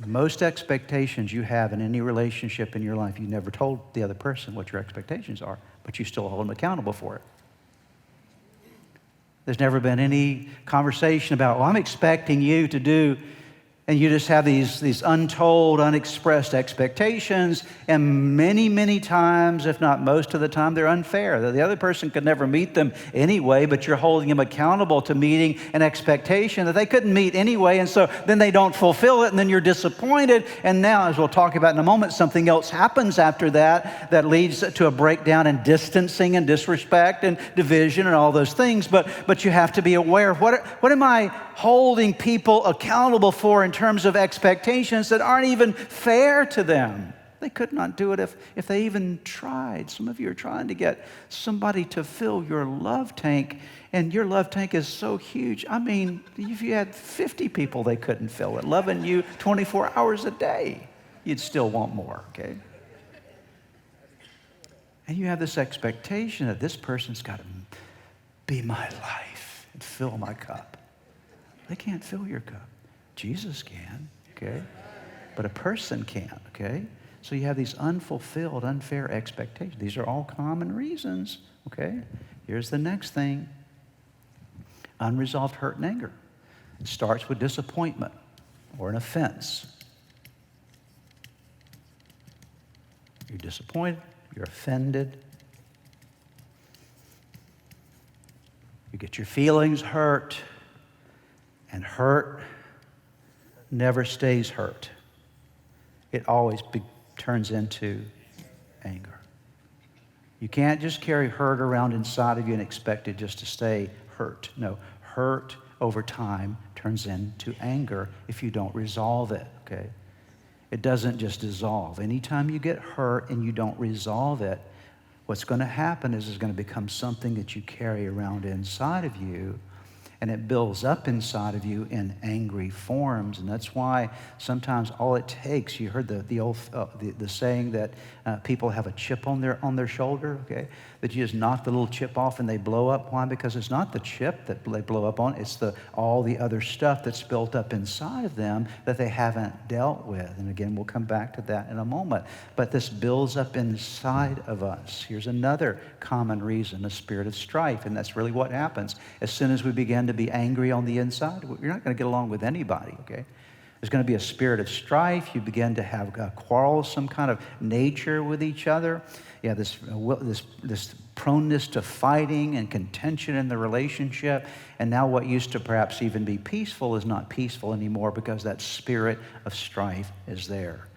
Most expectations you have in any relationship in your life, you never told the other person what your expectations are, but you still hold them accountable for it. There's never been any conversation about, well, I'm expecting you to do, and you just have these untold, unexpressed expectations, and many, many times, if not most of the time, they're unfair. The other person could never meet them anyway, but you're holding them accountable to meeting an expectation that they couldn't meet anyway, and so then they don't fulfill it, and then you're disappointed, and now, as we'll talk about in a moment, something else happens after that that leads to a breakdown in distancing and disrespect and division and all those things, but you have to be aware of what am I holding people accountable for in terms of expectations that aren't even fair to them. They could not do it if they even tried. Some of you are trying to get somebody to fill your love tank, and your love tank is so huge. I mean, if you had 50 people, they couldn't fill it. Loving you 24 hours a day, you'd still want more, okay? And you have this expectation that this person's got to be my life and fill my cup. They can't fill your cup. Jesus can, okay? But a person can't, okay? So you have these unfulfilled, unfair expectations. These are all common reasons, okay? Here's the next thing. Unresolved hurt and anger. It starts with disappointment or an offense. You're disappointed, you're offended. You get your feelings hurt. And hurt never stays hurt. It always turns into anger. You can't just carry hurt around inside of you and expect it just to stay hurt. No, hurt over time turns into anger if you don't resolve it, okay? It doesn't just dissolve. Anytime you get hurt and you don't resolve it, what's going to happen is it's going to become something that you carry around inside of you, and it builds up inside of you in angry forms. And that's why sometimes all it takes, you heard the old the saying that people have a chip on their shoulder, okay? That you just knock the little chip off and they blow up. Why? Because it's not the chip that they blow up on, it's all the other stuff that's built up inside of them that they haven't dealt with. And again, we'll come back to that in a moment. But this builds up inside of us. Here's another common reason, a spirit of strife. And that's really what happens. As soon as we begin to be angry on the inside, you're not going to get along with anybody, okay? There's going to be a spirit of strife. You begin to have a quarrelsome kind of nature with each other. You have this proneness to fighting and contention in the relationship. And now what used to perhaps even be peaceful is not peaceful anymore because that spirit of strife is there.